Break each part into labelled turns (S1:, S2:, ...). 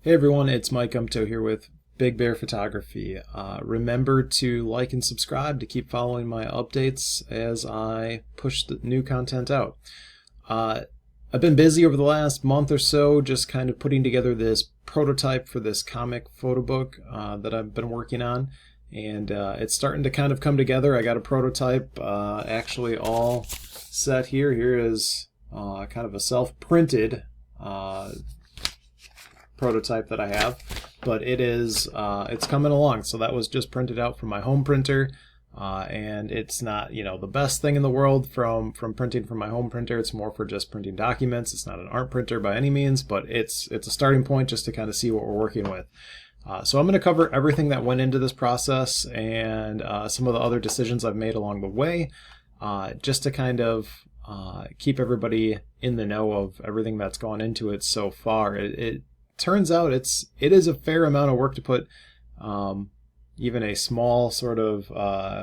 S1: Hey everyone, it's Mike Gumtow here with Big Bear Photography. Remember to like and subscribe to keep following my updates as I push the new content out. I've been busy over the last month or so just kind of putting together this prototype for this comic photo book that I've been working on, and it's starting to kind of come together. I got a prototype actually all set here. Here is kind of a self-printed prototype that I have, but it's coming along. So that was just printed out from my home printer, and it's not the best thing in the world from printing from my home printer. It's more for just printing documents. It's not an art printer by any means, but it's a starting point just to kind of see what we're working with. So I'm going to cover everything that went into this process and some of the other decisions I've made along the way, just to kind of keep everybody in the know of everything that's gone into it so far. It turns out it is a fair amount of work to put even a small sort of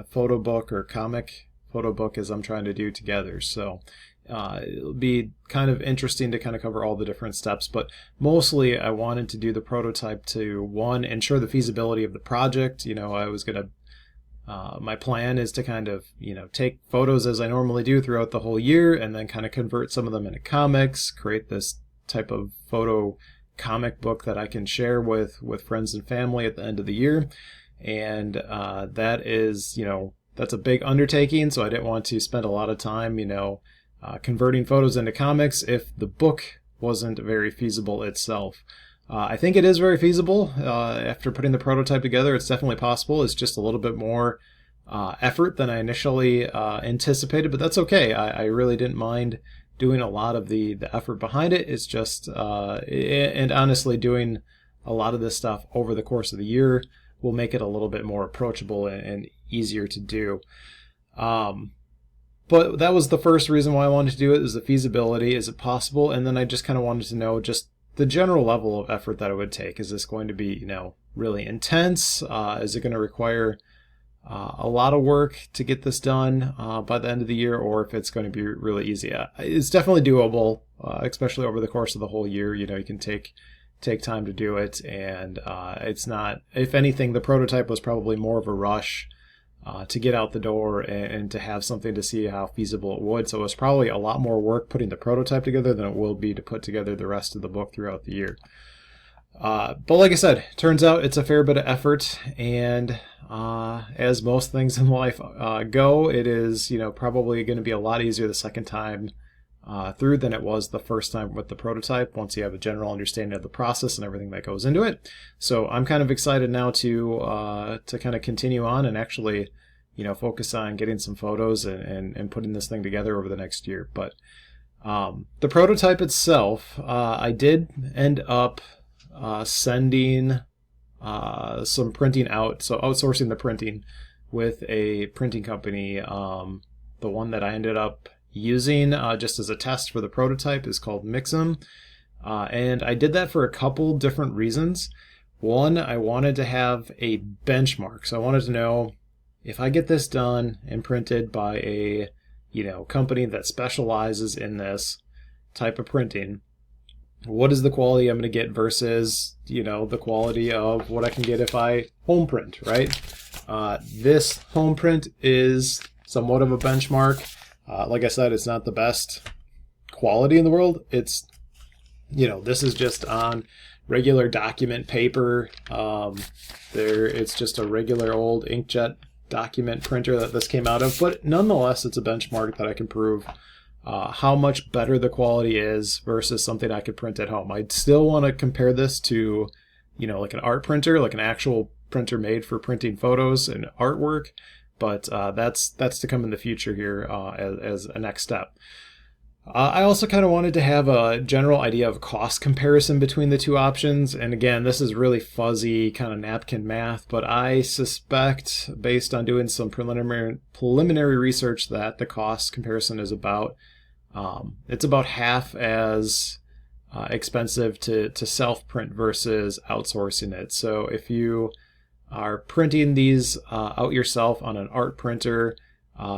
S1: photo book or comic photo book as I'm trying to do together. So it'll be kind of interesting to kind of cover all the different steps, but mostly I wanted to do the prototype to, one, ensure the feasibility of the project. My plan is to kind of take photos as I normally do throughout the whole year and then kind of convert some of them into comics, create this type of photo comic book that I can share with friends and family at the end of the year. And that's a big undertaking, so I didn't want to spend a lot of time converting photos into comics if the book wasn't very feasible itself. I think it is very feasible. After putting the prototype together, it's definitely possible. It's just a little bit more effort than I initially anticipated, but that's okay. I really didn't mind doing a lot of the effort behind it. It's just, and honestly, doing a lot of this stuff over the course of the year will make it a little bit more approachable and easier to do. But that was the first reason why I wanted to do it, is the feasibility. Is it possible? And then I just kind of wanted to know just the general level of effort that it would take. Is this going to be, really intense? Is it going to require a lot of work to get this done by the end of the year, or if it's going to be really easy? It's definitely doable, especially over the course of the whole year. You can take time to do it, and it's not, if anything, the prototype was probably more of a rush to get out the door and to have something to see how feasible it would. So it's probably a lot more work putting the prototype together than it will be to put together the rest of the book throughout the year. But like I said, turns out it's a fair bit of effort, and as most things in life go, it is probably going to be a lot easier the second time through than it was the first time with the prototype, once you have a general understanding of the process and everything that goes into it. So I'm kind of excited now to kind of continue on and actually focus on getting some photos and putting this thing together over the next year. But the prototype itself, I did end up sending some printing out, so outsourcing the printing with a printing company. The one that I ended up using just as a test for the prototype is called Mixam, and I did that for a couple different reasons. One, I wanted to have a benchmark, so I wanted to know, if I get this done and printed by a company that specializes in this type of printing, what is the quality I'm going to get versus the quality of what I can get if I home print, right? This home print is somewhat of a benchmark. Like I said, it's not the best quality in the world. It's this is just on regular document paper. It's just a regular old inkjet document printer that this came out of, but nonetheless, it's a benchmark that I can prove how much better the quality is versus something I could print at home. I'd still want to compare this to, like an art printer, like an actual printer made for printing photos and artwork, but that's to come in the future here as a next step. I also kind of wanted to have a general idea of cost comparison between the two options. And again, this is really fuzzy kind of napkin math, but I suspect, based on doing some preliminary research, that the cost comparison is about it's about half as expensive to self-print versus outsourcing it. So if you are printing these out yourself on an art printer,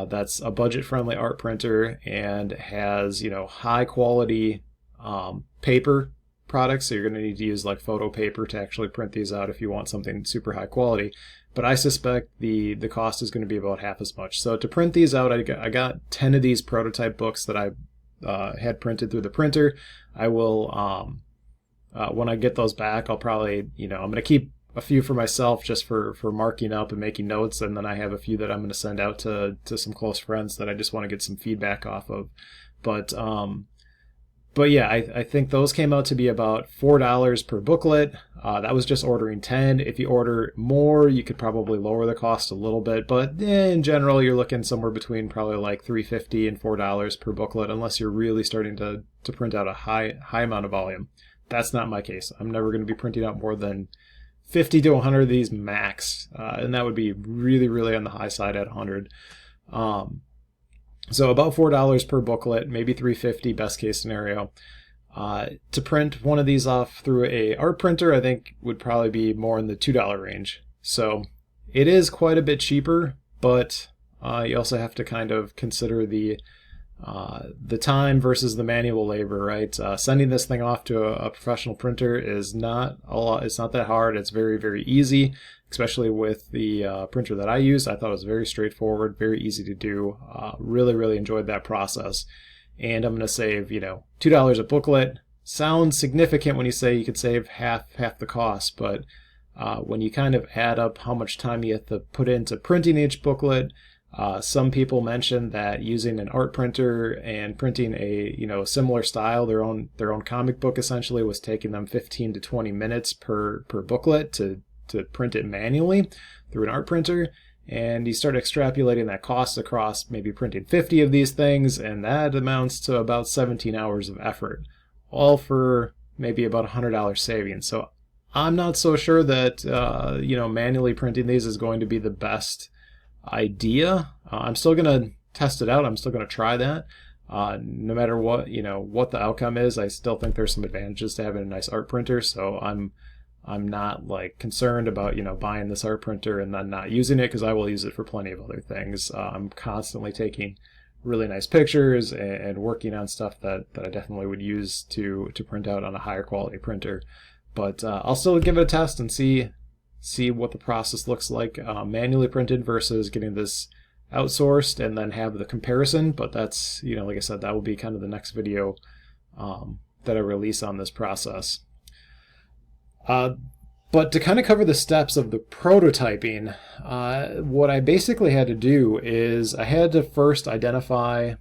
S1: that's a budget-friendly art printer and has high quality paper products, so you're going to need to use like photo paper to actually print these out if you want something super high quality. But I suspect the cost is going to be about half as much. So to print these out, I got 10 of these prototype books that I had printed through the printer. I will, when I get those back, I'll probably, I'm going to keep a few for myself just for marking up and making notes, and then I have a few that I'm going to send out to some close friends that I just want to get some feedback off of. But yeah, I think those came out to be about $4 per booklet. That was just ordering 10. If you order more, you could probably lower the cost a little bit, but in general, you're looking somewhere between probably like $3.50 and $4 per booklet, unless you're really starting to print out a high amount of volume. That's not my case. I'm never going to be printing out more than 50 to 100 of these max, and that would be really, really on the high side at 100. So about $4 per booklet, maybe $3.50 best case scenario. To print one of these off through a art printer, I think would probably be more in the $2 range. So it is quite a bit cheaper, but you also have to kind of consider the time versus the manual labor, right? Sending this thing off to a professional printer is not a lot. It's not that hard. It's very, very easy, especially with the printer that I use. I thought it was very straightforward, very easy to do. Really, really enjoyed that process. And I'm going to save, $2 a booklet. Sounds significant when you say you could save half the cost, but when you kind of add up how much time you have to put into printing each booklet, some people mentioned that using an art printer and printing a similar style, their own comic book essentially, was taking them 15 to 20 minutes per booklet to print it manually through an art printer. And you start extrapolating that cost across maybe printing 50 of these things, and that amounts to about 17 hours of effort, all for maybe about $100 savings. So I'm not so sure that manually printing these is going to be the best idea. I'm still going to test it out. I'm still going to try that. No matter what the outcome is, I still think there's some advantages to having a nice art printer. So I'm not like concerned about buying this art printer and then not using it, because I will use it for plenty of other things. I'm constantly taking really nice pictures and working on stuff that I definitely would use to print out on a higher quality printer. But I'll still give it a test and see what the process looks like manually printed versus getting this outsourced, and then have the comparison. But that's, like I said, that will be kind of the next video that I release on this process. But to kind of cover the steps of the prototyping, what I basically had to do is I had to first identify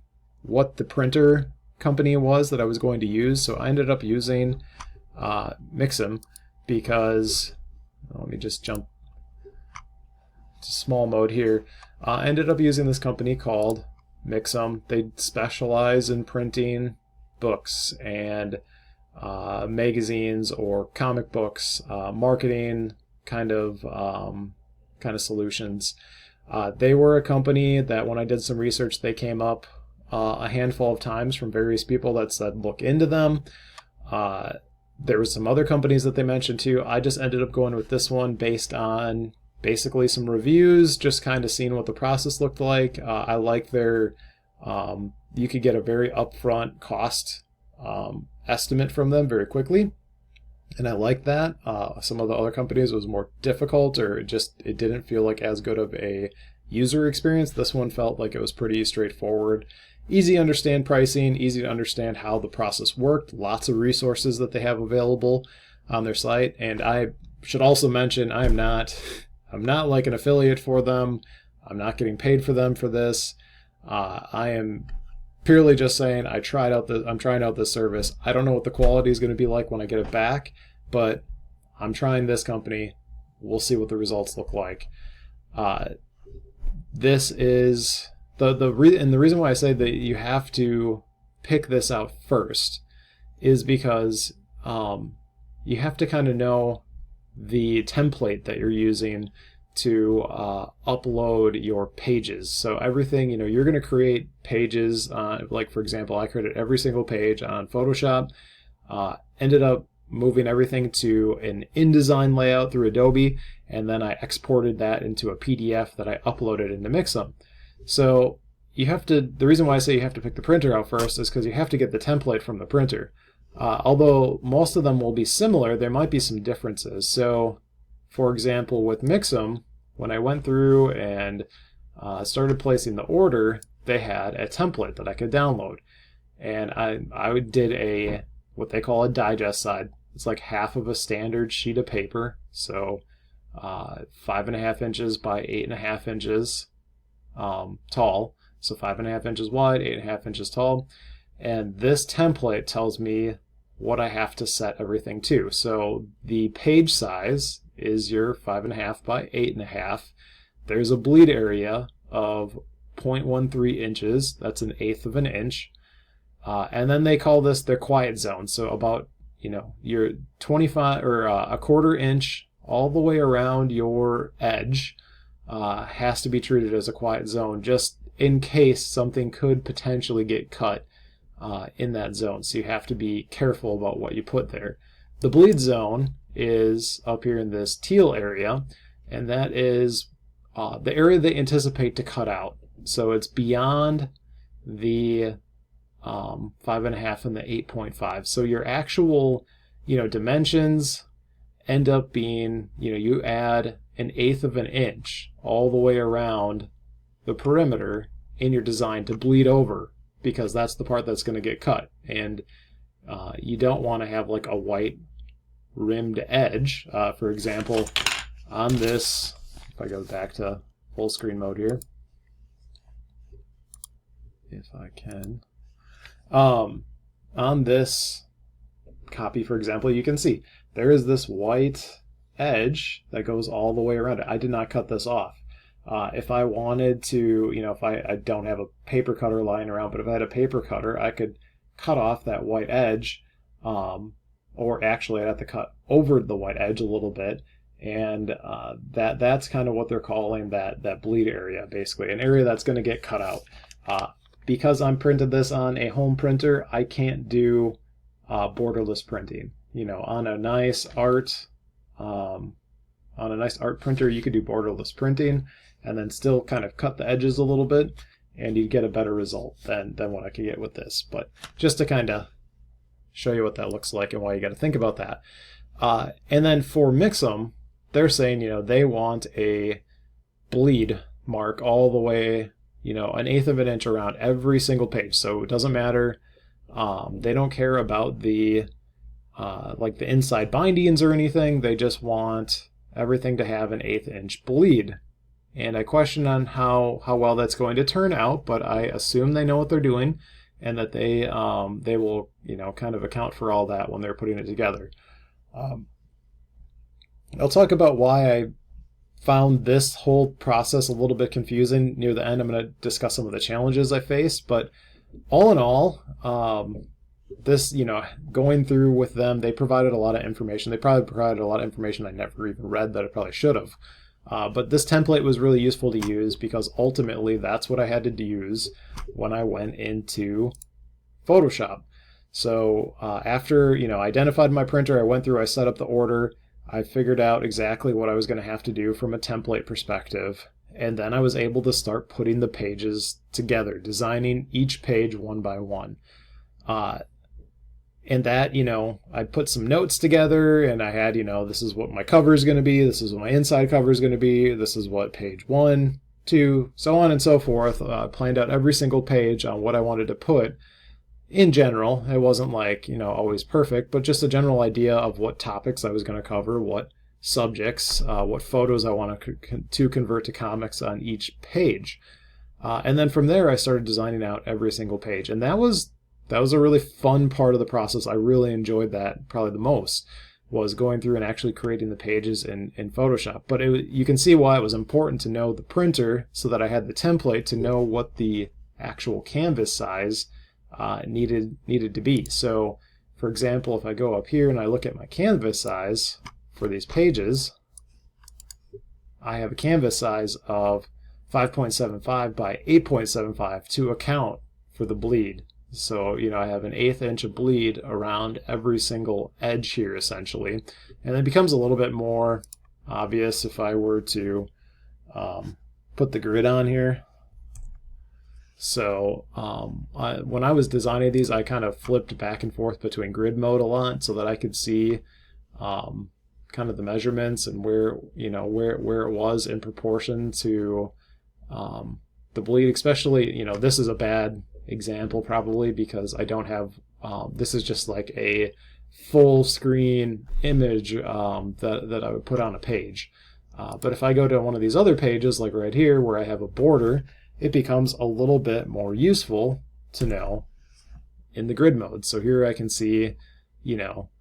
S1: what the printer company was that I was going to use. So I ended up using Mixam, because let me just jump to small mode here. I ended up using this company called Mixam. They specialize in printing books and magazines or comic books, marketing kind of solutions. They were a company that when I did some research, they came up a handful of times from various people that said look into them. There were some other companies that they mentioned too. I just ended up going with this one based on basically some reviews, just kind of seeing what the process looked like. I like their, you could get a very upfront cost estimate from them very quickly, and I like that. Some of the other companies was more difficult, or it didn't feel like as good of a user experience. This one felt like it was pretty straightforward. Easy to understand pricing, easy to understand how the process worked, lots of resources that they have available on their site. And I should also mention, I'm not like an affiliate for them. I'm not getting paid for them for this. I am purely just saying I'm trying out this service. I don't know what the quality is going to be like when I get it back, but I'm trying this company. We'll see what the results look like. This is the reason why I say that you have to pick this out first is because you have to kind of know the template that you're using to upload your pages. So everything, you're going to create pages. Like for example, I created every single page on Photoshop, ended up moving everything to an InDesign layout through Adobe, and then I exported that into a PDF that I uploaded into Mixam. So the reason why I say you have to pick the printer out first is because you have to get the template from the printer. Although most of them will be similar, there might be some differences. So, for example, with Mixam, when I went through and started placing the order, they had a template that I could download. And I did a what they call a digest side. It's like half of a standard sheet of paper. So 5.5 inches by 8.5 inches tall. So 5.5 inches wide, 8.5 inches tall. And this template tells me what I have to set everything to. So the page size is your 5.5 by 8.5. There's a bleed area of 0.13 inches. That's 1/8 of an inch. And then they call this their quiet zone. So about, your 25 or a 1/4 inch all the way around your edge has to be treated as a quiet zone, just in case something could potentially get cut in that zone. So you have to be careful about what you put there. The bleed zone is up here in this teal area, and that is the area they anticipate to cut out. So it's beyond the 5.5 and the 8.5. So your actual, dimensions end up being, you add 1/8 of an inch all the way around the perimeter in your design to bleed over, because that's the part that's going to get cut. And you don't want to have like a white rimmed edge. For example, on this, if I go back to full screen mode here, if I can, on this copy, for example, you can see there is this white edge that goes all the way around it. I did not cut this off. If I wanted to, if I don't have a paper cutter lying around, but if I had a paper cutter, I could cut off that white edge, or actually I'd have to cut over the white edge a little bit, and that's kind of what they're calling that bleed area, basically, an area that's going to get cut out. Because I'm printed this on a home printer, I can't do borderless printing. On a nice art printer, you could do borderless printing and then still kind of cut the edges a little bit, and you'd get a better result than what I could get with this. But just to kind of show you what that looks like and why you got to think about that. And then for Mixam, they're saying, they want a bleed mark all the way, 1/8 of an inch around every single page. So it doesn't matter. They don't care about the like the inside bindings or anything. They just want everything to have 1/8 inch bleed. And I question on how well that's going to turn out, but I assume they know what they're doing, and that they will kind of account for all that when they're putting it together. I'll talk about why I found this whole process a little bit confusing near the end. I'm going to discuss some of the challenges I faced, but all in all, this, going through with them, they provided a lot of information. They probably provided a lot of information I never even read that I probably should have. But this template was really useful to use, because ultimately that's what I had to use when I went into Photoshop. So after I identified my printer, I went through, I set up the order, I figured out exactly what I was going to have to do from a template perspective, and then I was able to start putting the pages together, designing each page one by one. And that, I put some notes together, and I had, this is what my cover is going to be, this is what my inside cover is going to be, this is what page 1, 2, so on and so forth. Planned out every single page on what I wanted to put. In general, it wasn't like, always perfect, but just a general idea of what topics I was going to cover, what subjects, what photos I want to convert to comics on each page. And then from there, I started designing out every single page. And that was a really fun part of the process. I really enjoyed that probably the most, was going through and actually creating the pages in Photoshop. But you can see why it was important to know the printer, so that I had the template to know what the actual canvas size needed to be. So, for example, if I go up here and I look at my canvas size for these pages, I have a canvas size of 5.75 by 8.75 to account for the bleed. So, I have 1/8 inch of bleed around every single edge here, essentially. And it becomes a little bit more obvious if I were to put the grid on here. So when I was designing these, I kind of flipped back and forth between grid mode a lot so that I could see kind of the measurements and where it was in proportion to the bleed. Especially, this is a bad example probably because I don't have this is just like a full screen image that I would put on a page. But if I go to one of these other pages, like right here where I have a border, it becomes a little bit more useful to know in the grid mode. So here I can see,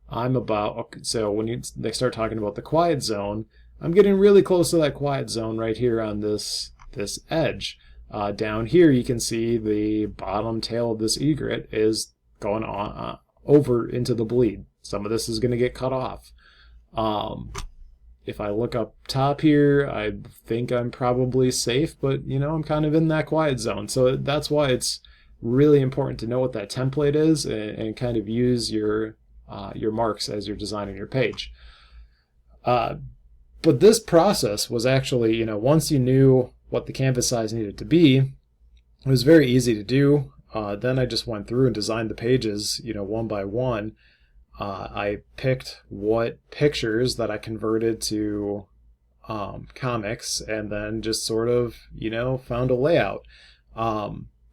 S1: I'm about, so when they start talking about the quiet zone, I'm getting really close to that quiet zone right here on this edge. Down here you can see the bottom tail of this egret is going on over into the bleed. Some of this is going to get cut off. If I look up top here, I think I'm probably safe, but I'm kind of in that quiet zone. So that's why it's really important to know what that template is and kind of use your marks as you're designing your page. But this process was actually, once you knew what the canvas size needed to be, it was very easy to do. Then I just went through and designed the pages, one by one. I picked what pictures that I converted to comics and then just sort of, found a layout.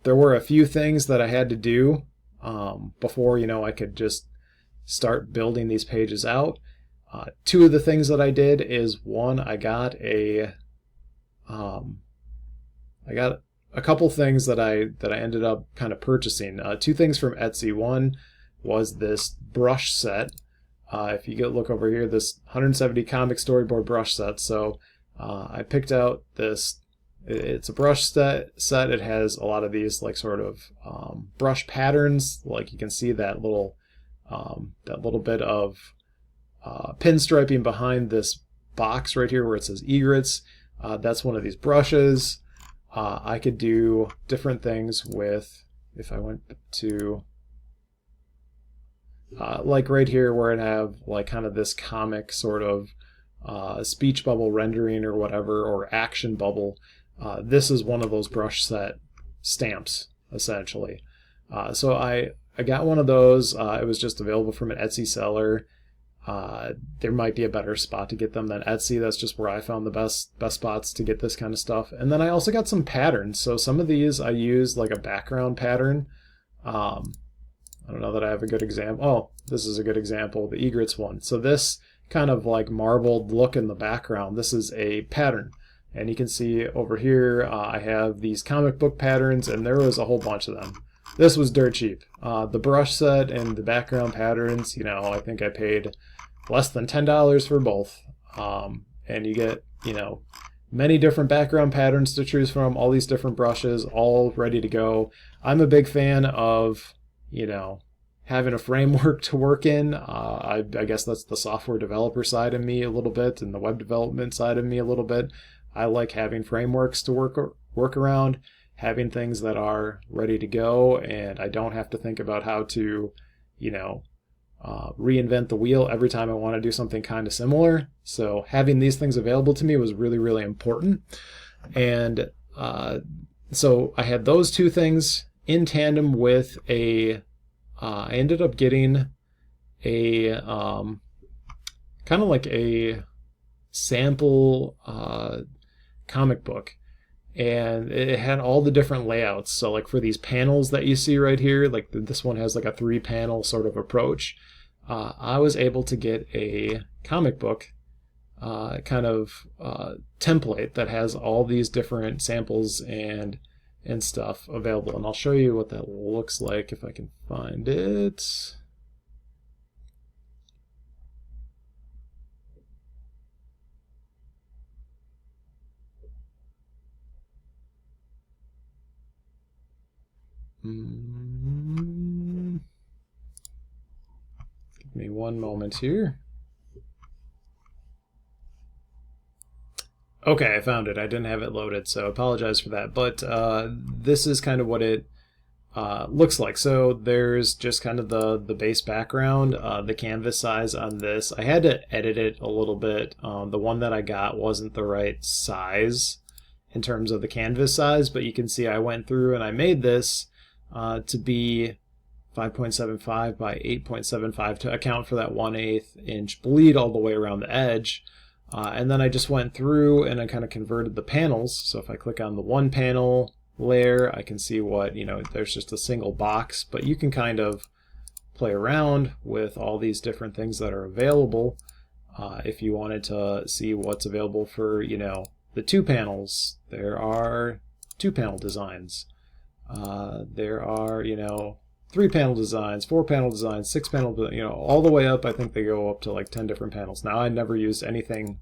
S1: There were a few things that I had to do before, I could just start building these pages out. Two of the things that I did is, one, I got a couple things that I ended up kind of purchasing. Two things from Etsy. One was this brush set. If you look over here, this 170 comic storyboard brush set. So I picked out this. It's a brush set. It has a lot of these like sort of brush patterns. Like you can see that little bit of pinstriping behind this box right here where it says egrets. That's one of these brushes. I could do different things with, if I went to like right here where it have like kind of this comic sort of speech bubble rendering or whatever, or action bubble. This is one of those brush set stamps essentially. So I got one of those. It was just available from an Etsy seller. There might be a better spot to get them than Etsy. That's just where I found the best spots to get this kind of stuff. And then I also got some patterns. So some of these I used like a background pattern. I don't know that I have a good example. Oh, this is a good example, the egrets one. So this kind of like marbled look in the background, this is a pattern. And you can see over here, I have these comic book patterns, and there was a whole bunch of them. This was dirt cheap. The brush set and the background patterns, I think I paid less than $10 for both. And you get, many different background patterns to choose from, all these different brushes, all ready to go. I'm a big fan of, having a framework to work in. I guess that's the software developer side of me a little bit and the web development side of me a little bit. I like having frameworks to work around, having things that are ready to go, and I don't have to think about how to, reinvent the wheel every time I want to do something kind of similar. So having these things available to me was really, really important. And so I had those two things in tandem with I ended up getting a kind of like a sample comic book, and it had all the different layouts. So like for these panels that you see right here, like this one has like a 3-panel sort of approach. I was able to get a comic book kind of template that has all these different samples and stuff available, and I'll show you what that looks like if I can find it. Give me one moment here. Okay, I found it. I didn't have it loaded, so I apologize for that. But this is kind of what it looks like. So there's just kind of the base background, the canvas size on this. I had to edit it a little bit. The one that I got wasn't the right size, in terms of the canvas size, but you can see I went through and I made this to be 5.75 by 8.75 to account for that 1/8 inch bleed all the way around the edge. And then I just went through and I kind of converted the panels. So if I click on the one panel layer, I can see what, there's just a single box, but you can kind of play around with all these different things that are available. If you wanted to see what's available for, the 2 panels, there are 2 panel designs. There are, 3 panel designs, 4 panel designs, 6 panel, all the way up. I think they go up to like 10 different panels. Now I never use a 10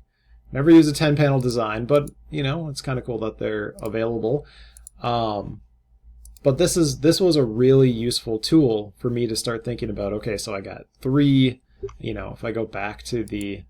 S1: panel design, but it's kind of cool that they're available. But this was a really useful tool for me to start thinking about, okay, so I got 3, if I go back to the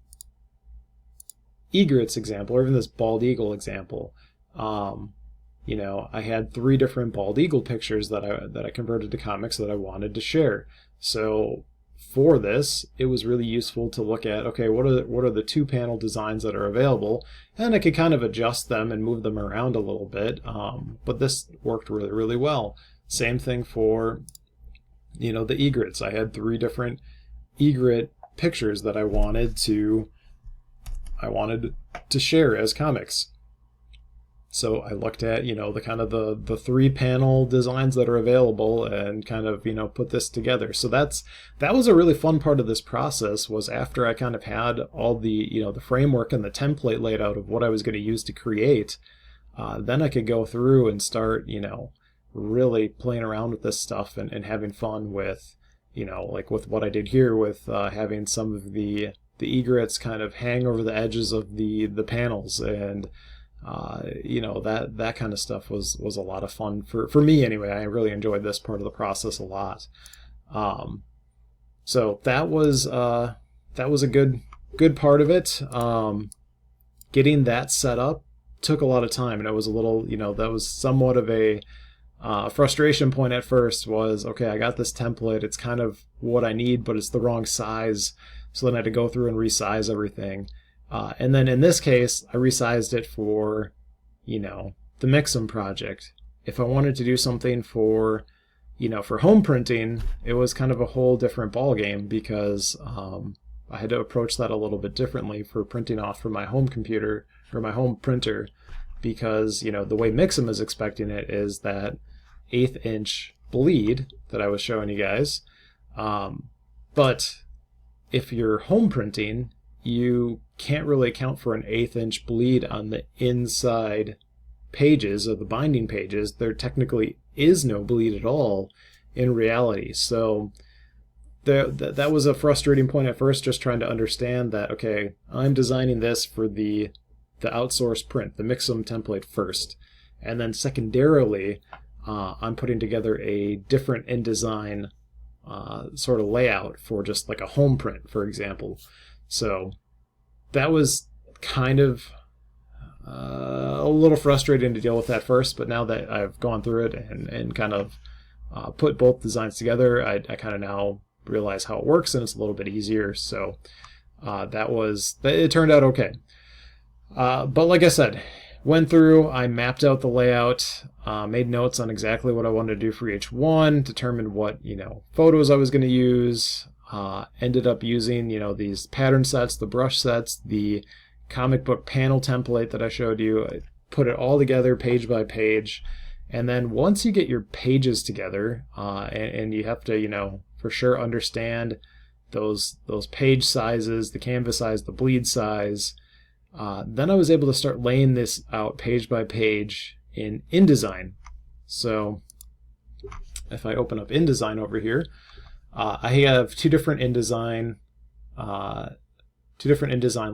S1: egrets example, or even this bald eagle example, I had 3 different bald eagle pictures that I converted to comics that I wanted to share. So for this, it was really useful to look at, okay, what are the 2 panel designs that are available, and I could kind of adjust them and move them around a little bit. But this worked really, really well. Same thing for, the egrets. I had 3 different egret pictures that I wanted to share as comics. So I looked at, the kind of the 3 panel designs that are available and kind of, put this together. So that was a really fun part of this process, was after I kind of had all the, the framework and the template laid out of what I was going to use to create, then I could go through and start, really playing around with this stuff and having fun with, like with what I did here with having some of the egrets kind of hang over the edges of the panels, and that kind of stuff was a lot of fun for me anyway. I really enjoyed this part of the process a lot. So that was a good part of it. Getting that set up took a lot of time, and it was a little, that was somewhat of a frustration point at first. Was, okay, I got this template, it's kind of what I need, but it's the wrong size. So then I had to go through and resize everything. And then in this case, I resized it for, the Mixam project. If I wanted to do something for, for home printing, it was kind of a whole different ballgame, because I had to approach that a little bit differently for printing off from my home computer or my home printer, because, the way Mixam is expecting it is that 1/8 inch bleed that I was showing you guys. But if you're home printing, you can't really account for an 1/8 inch bleed on the inside pages of the binding pages. There technically is no bleed at all in reality. So that was a frustrating point at first, just trying to understand that, okay, I'm designing this for the outsourced print, the Mixam template first, and then secondarily I'm putting together a different InDesign sort of layout for just like a home print, for example. So that was kind of a little frustrating to deal with at first, but now that I've gone through it and kind of put both designs together, I kind of now realize how it works, and it's a little bit easier. So it turned out okay. But like I said, went through, I mapped out the layout, made notes on exactly what I wanted to do for each one, determined what, photos I was going to use, ended up using, these pattern sets, the brush sets, the comic book panel template that I showed you. I put it all together page by page. And then once you get your pages together, and you have to, for sure understand those page sizes, the canvas size, the bleed size, then I was able to start laying this out page by page in InDesign. So if I open up InDesign over here, I have two different InDesign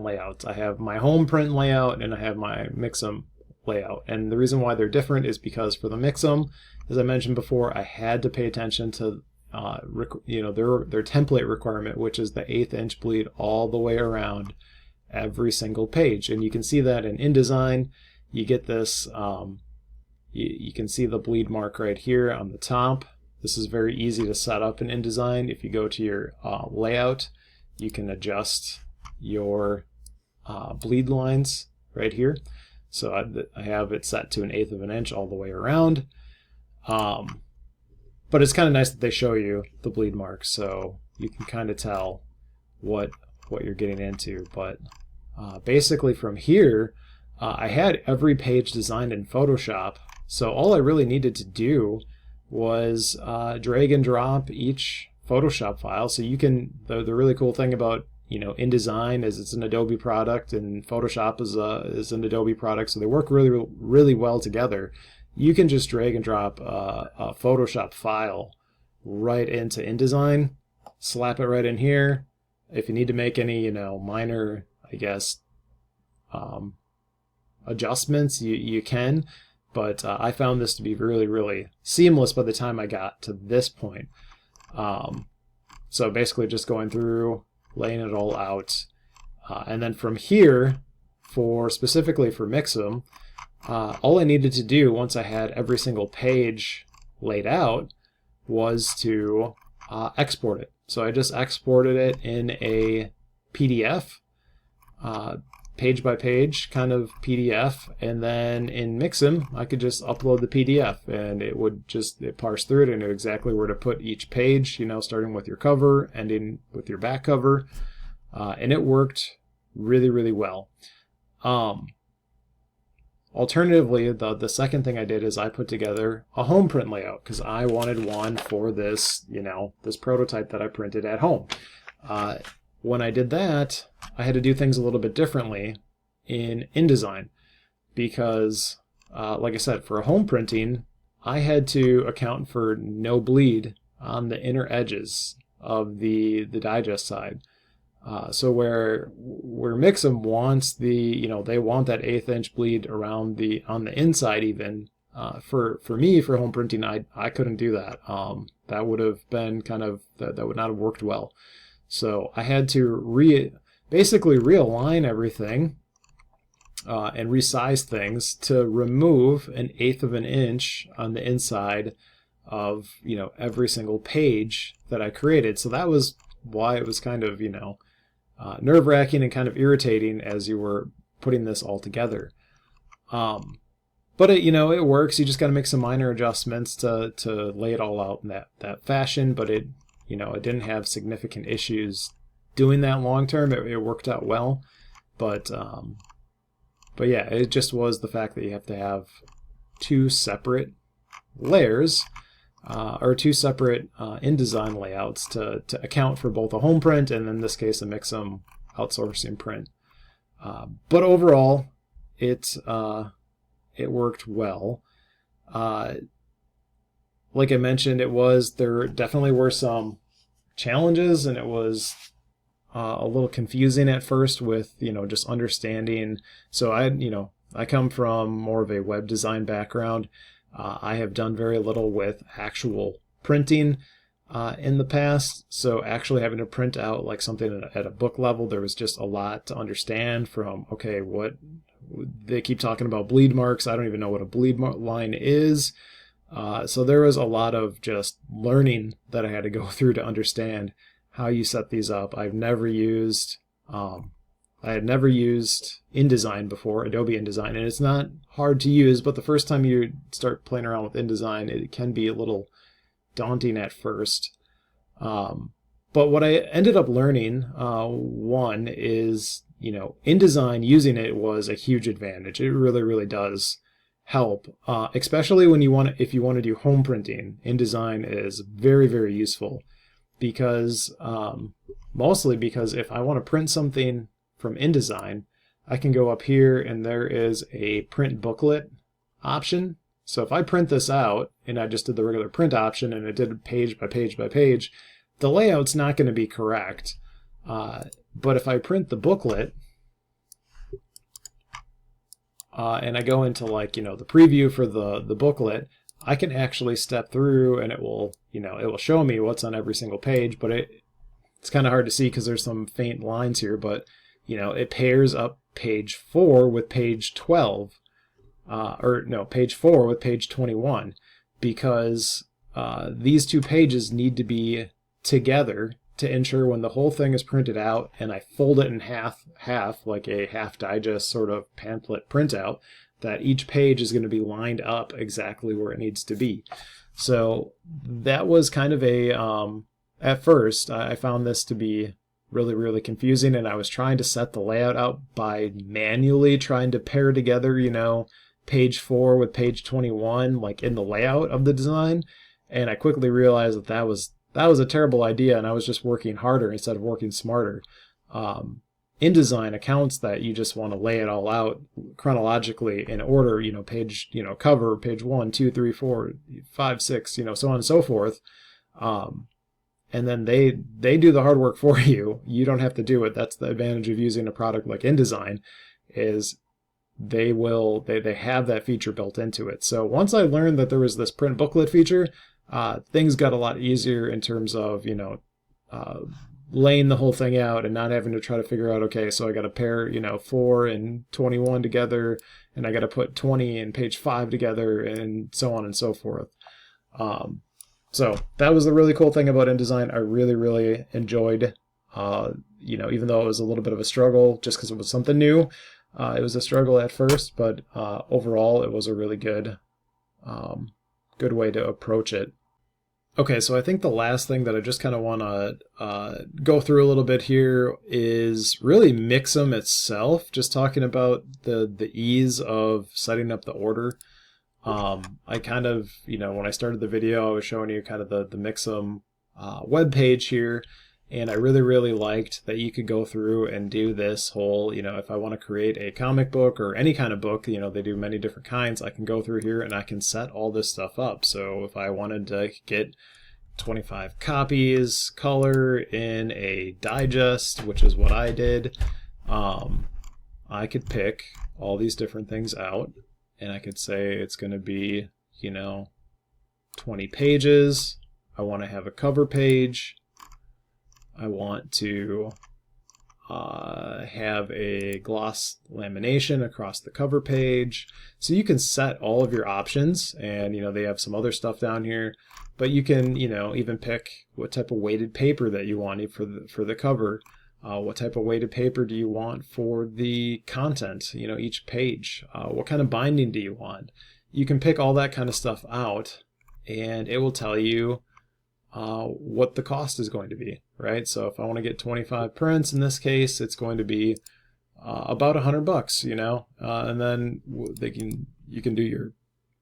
S1: layouts. I have my home print layout and I have my Mixam layout. And the reason why they're different is because for the Mixam, as I mentioned before, I had to pay attention to their template requirement, which is the 1/8 inch bleed all the way around every single page. And you can see that in InDesign. You get this, you can see the bleed mark right here on the top. This is very easy to set up in InDesign. If you go to your layout, you can adjust your bleed lines right here. So I have it set to 1/8 of an inch all the way around. But it's kind of nice that they show you the bleed marks, so you can kind of tell what you're getting into. But basically from here, I had every page designed in Photoshop, so all I really needed to do was drag and drop each Photoshop file. So you can, the really cool thing about InDesign is it's an Adobe product, and Photoshop is an Adobe product, so they work really, really well together. You can just drag and drop a Photoshop file right into InDesign, slap it right in here. If you need to make any minor, I guess, adjustments, you can. But I found this to be really, really seamless by the time I got to this point. So basically just going through, laying it all out. And then from here, specifically for Mixam, all I needed to do once I had every single page laid out was to export it. So I just exported it in a PDF, page by page kind of PDF, and then in Mixam I could just upload the PDF and it would parse through it and knew exactly where to put each page, starting with your cover, ending with your back cover, and it worked really, really well. Alternatively, the second thing I did is I put together a home print layout because I wanted one for this, this prototype that I printed at home. When I did that, I had to do things a little bit differently in InDesign because, like I said, for home printing, I had to account for no bleed on the inner edges of the digest side. So where Mixam wants they want that 1/8 inch bleed around on the inside even. For me, for home printing, I couldn't do that. That would have been that would not have worked well. So I had to basically realign everything and resize things to remove 1/8 of an inch on the inside of every single page that I created. So that was why it was kind of nerve-wracking and kind of irritating as you were putting this all together. But it works. You just got to make some minor adjustments to lay it all out in that fashion. But it didn't have significant issues doing that long term. It worked out well. But yeah, it just was the fact that you have to have two separate layers. Or two separate InDesign layouts to account for both a home print and in this case a Mixam outsourcing print. But overall, it worked well. Like I mentioned, there definitely were some challenges, and it was a little confusing at first with just understanding. So I come from more of a web design background. I have done very little with actual printing in the past, so actually having to print out like something at a book level, there was just a lot to understand from, okay, what they keep talking about bleed marks. I don't even know what a bleed line is. So there was a lot of just learning that I had to go through to understand how you set these up. I had never used InDesign before, Adobe InDesign, and it's not hard to use, but the first time you start playing around with InDesign, it can be a little daunting at first. But what I ended up learning, one is, InDesign, using it was a huge advantage. It really, really does help, especially if you want to do home printing. InDesign is very, very useful because, mostly because if I want to print something from InDesign, I can go up here and there is a print booklet option. So if I print this out and I just did the regular print option and it did page by page by page, the layout's not going to be correct. But if I print the booklet and I go into the preview for the booklet, I can actually step through and it will show me what's on every single page, but it's kind of hard to see because there's some faint lines here, but it pairs up page 4 with page 12, page 4 with page 21, because these two pages need to be together to ensure when the whole thing is printed out and I fold it in half like a half digest sort of pamphlet printout, that each page is going to be lined up exactly where it needs to be. So that was kind of a, at first I found this to be really, really confusing, and I was trying to set the layout out by manually trying to pair together, you know, page 4 with page 21, like in the layout of the design. And I quickly realized that that was a terrible idea, and I was just working harder instead of working smarter. InDesign accounts that you just want to lay it all out chronologically in order, you know, page, you know, cover, page 1, 2, 3, 4, 5, 6, you know, so on and so forth. And then they do the hard work for you. You don't have to do it. That's the advantage of using a product like InDesign, is they have that feature built into it. So once I learned that there was this print booklet feature, things got a lot easier in terms of, you know, laying the whole thing out and not having to try to figure out, okay, so I got to pair, you know, 4 and 21 together, and I got to put 20 and page 5 together, and so on and so forth. So that was the really cool thing about InDesign. I really, really enjoyed, you know, even though it was a little bit of a struggle just because it was something new. It was a struggle at first, but overall it was a really good way to approach it. Okay, so I think the last thing that I just kind of want to go through a little bit here is really Mixam itself, just talking about the ease of setting up the order. I kind of, you know, when I started the video, I was showing you kind of the Mixam web page here, and I really, really liked that you could go through and do this whole, you know, if I want to create a comic book or any kind of book, you know, they do many different kinds, I can go through here and I can set all this stuff up. So if I wanted to get 25 copies, color in a digest, which is what I did, I could pick all these different things out. And I could say it's going to be, you know, 20 pages. I want to have a cover page. I want to have a gloss lamination across the cover page. So you can set all of your options, and, you know, they have some other stuff down here. But you can, you know, even pick what type of weighted paper that you want for the cover. What type of weighted paper do you want for the content, you know, each page? What kind of binding do you want? You can pick all that kind of stuff out, and it will tell you what the cost is going to be, right? So if I want to get 25 prints, in this case, it's going to be about $100, you know, and then you can do your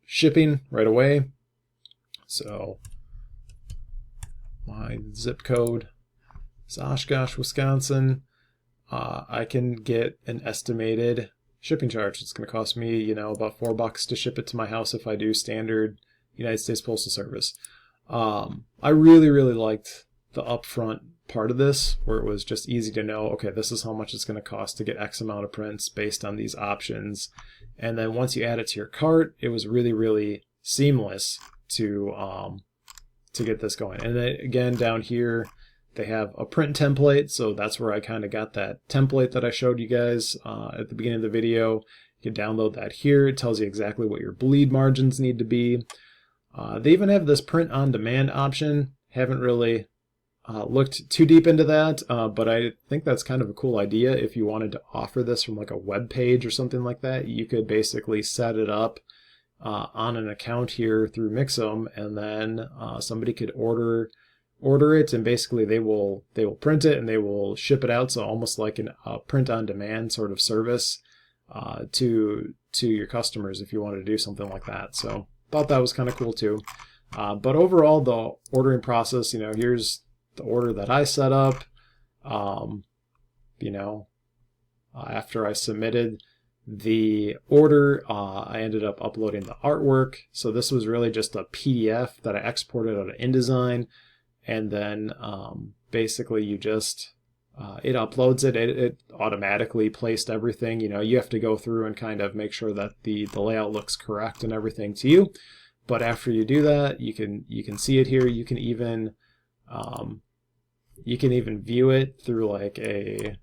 S1: shipping right away. So my zip code is Oshkosh, Wisconsin. I can get an estimated shipping charge. It's going to cost me, you know, about $4 to ship it to my house if I do standard United States Postal Service. I really, really liked the upfront part of this, where it was just easy to know, okay, this is how much it's going to cost to get X amount of prints based on these options. And then once you add it to your cart, it was really, really seamless to get this going. And then again, down here, they have a print template, so that's where I kind of got that template that I showed you guys at the beginning of the video. You can download that here. It tells you exactly what your bleed margins need to be. They even have this print on demand option. Haven't really looked too deep into that, but I think that's kind of a cool idea. If you wanted to offer this from like a web page or something like that, you could basically set it up on an account here through Mixam, and then somebody could order it, and basically they will print it and they will ship it out. So almost like a print on demand sort of service to your customers if you wanted to do something like that. So thought that was kind of cool too. But overall, the ordering process, you know, here's the order that I set up. You know, after I submitted the order, I ended up uploading the artwork. So this was really just a PDF that I exported out of InDesign, and then basically you just it uploads it. It automatically placed everything. You know, you have to go through and kind of make sure that the layout looks correct and everything to you. But after you do that, you can see it here. You can even view it through like a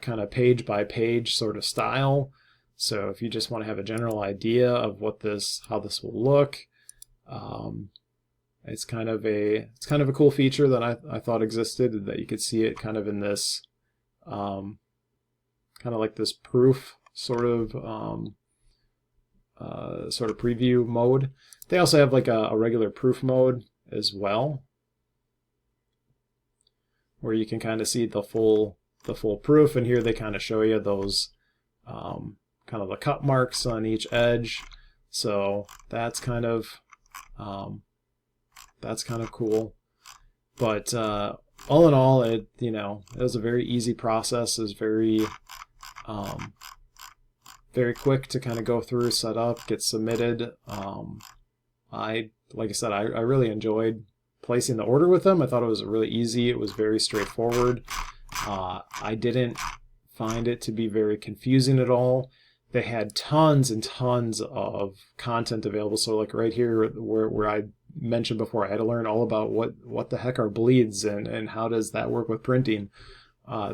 S1: kind of page by page sort of style. So if you just want to have a general idea of how this will look, It's kind of a cool feature that I thought existed, that you could see it kind of in this kind of like this proof sort of preview mode. They also have like a regular proof mode as well, where you can kind of see the full proof. And here they kind of show you those kind of the cut marks on each edge. So that's kind of cool. But all in all, it was a very easy process. It was very quick to kind of go through, set up, get submitted. Like I said, I really enjoyed placing the order with them. I thought it was really easy. It was very straightforward. I didn't find it to be very confusing at all. They had tons and tons of content available. So like right here where I mentioned before, I had to learn all about what the heck are bleeds and how does that work with printing.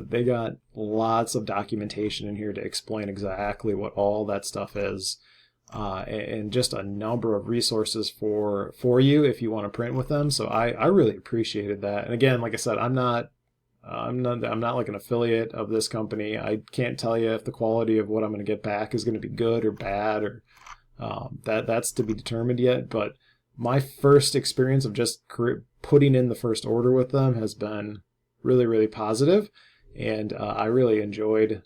S1: They got lots of documentation in here to explain exactly what all that stuff is, and just a number of resources for you if you want to print with them. So I really appreciated that. And again, like I said, I'm not like an affiliate of this company. I can't tell you if the quality of what I'm going to get back is going to be good or bad, or that's to be determined yet. But my first experience of just putting in the first order with them has been really, really positive, and I really enjoyed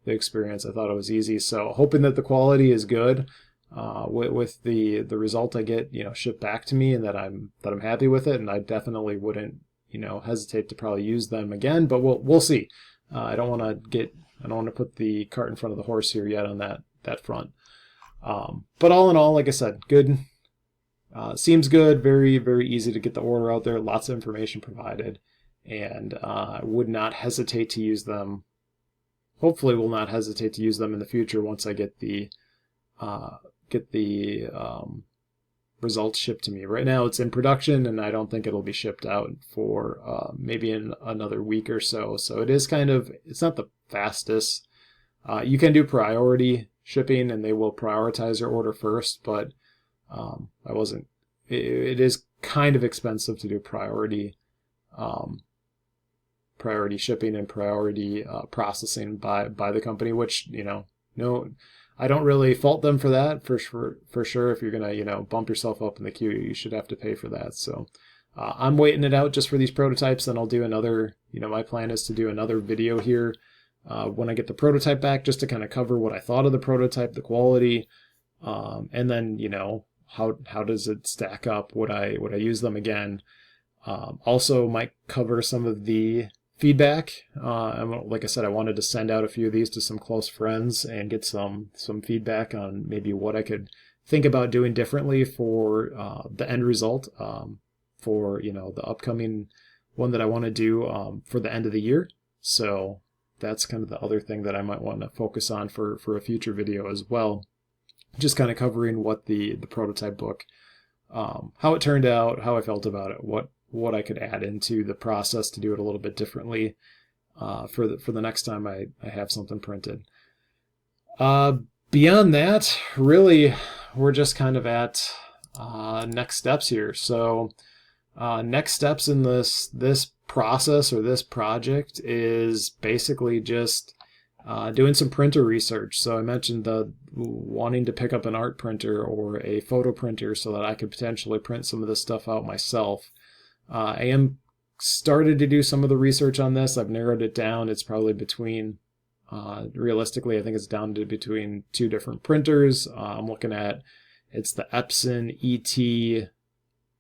S1: the experience. I thought it was easy. So hoping that the quality is good with the result I get shipped back to me, and that I'm happy with it. And I definitely wouldn't hesitate to probably use them again, but we'll see. I don't want to put the cart in front of the horse here yet on that front. But all in all, like I said, good. Seems good. Very, very easy to get the order out there. Lots of information provided, and I would not hesitate to use them. Hopefully, will not hesitate to use them in the future once I get the results shipped to me. Right now, it's in production, and I don't think it'll be shipped out for maybe in another week or so. So it's not the fastest. You can do priority shipping, and they will prioritize your order first, but it is kind of expensive to do priority shipping and priority processing by the company, which no, I don't really fault them for that. For sure, if you're gonna bump yourself up in the queue, you should have to pay for that. So I'm waiting it out just for these prototypes. Then I'll do another. My plan is to do another video here when I get the prototype back, just to kind of cover what I thought of the prototype, the quality, and then how does it stack up? Would I use them again? Also might cover some of the feedback. Like I said, I wanted to send out a few of these to some close friends and get some feedback on maybe what I could think about doing differently for the end result, for the upcoming one that I want to do for the end of the year. So that's kind of the other thing that I might want to focus on for a future video as well. Just kind of covering what the prototype book, how it turned out, how I felt about it, what I could add into the process to do it a little bit differently for the next time I have something printed. Beyond that, really, we're just kind of at next steps here. So next steps in this process or this project is basically just doing some printer research. So I mentioned the wanting to pick up an art printer or a photo printer so that I could potentially print some of this stuff out myself. I am started to do some of the research on this. I've narrowed it down. It's probably between, realistically, I think it's down to between two different printers. I'm looking at, it's the Epson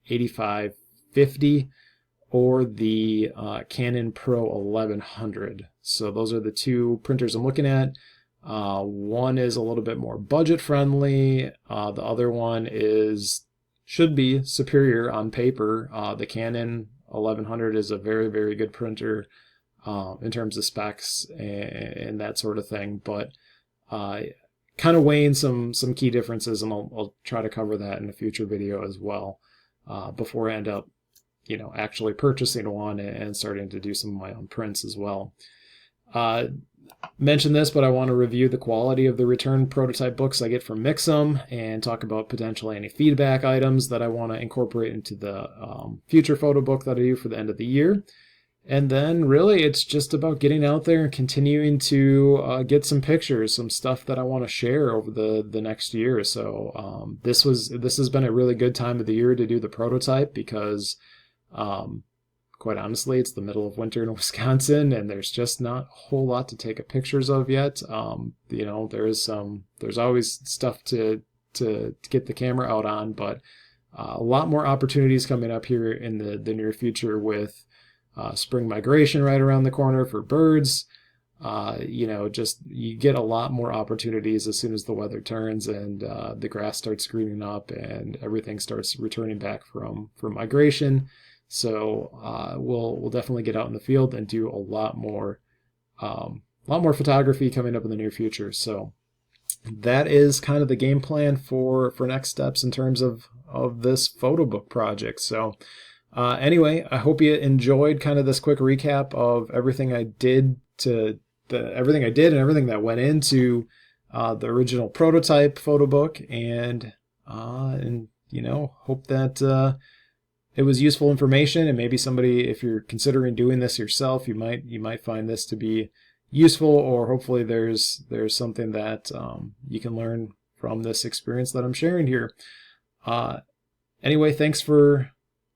S1: ET8550 or the Canon Pro 1100. So those are the two printers I'm looking at. One is a little bit more budget friendly. The other one should be superior on paper. The Canon 1100 is a very, very good printer in terms of specs and that sort of thing. But kind of weighing some key differences, and I'll try to cover that in a future video as well before I end up actually purchasing one and starting to do some of my own prints as well. mention this, but I want to review the quality of the return prototype books I get from Mixam and talk about potentially any feedback items that I want to incorporate into the future photo book that I do for the end of the year. And then really it's just about getting out there and continuing to get some pictures, some stuff that I want to share over the next year. So this has been a really good time of the year to do the prototype because quite honestly, it's the middle of winter in Wisconsin, and there's just not a whole lot to take pictures of yet. You know, there's always stuff to get the camera out on, but a lot more opportunities coming up here in the near future with spring migration right around the corner for birds. You know, just you get a lot more opportunities as soon as the weather turns and the grass starts greening up and everything starts returning back from migration. So we'll definitely get out in the field and do a lot more photography coming up in the near future. So that is kind of the game plan for next steps in terms of this photo book project. So anyway, I hope you enjoyed kind of this quick recap of everything I did and everything that went into the original prototype photo book, and you know, hope that it was useful information, and maybe somebody, if you're considering doing this yourself, you might find this to be useful, or hopefully there's something that you can learn from this experience that I'm sharing here. Anyway, thanks for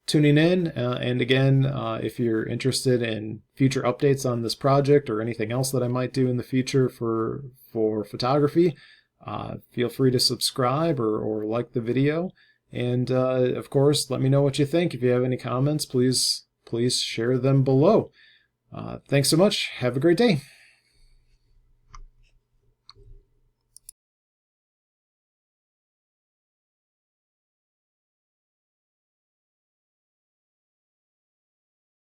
S1: tuning in, and again, if you're interested in future updates on this project or anything else that I might do in the future for photography, feel free to subscribe or like the video. And of course, let me know what you think. If you have any comments, please share them below. Thanks so much. Have a great day.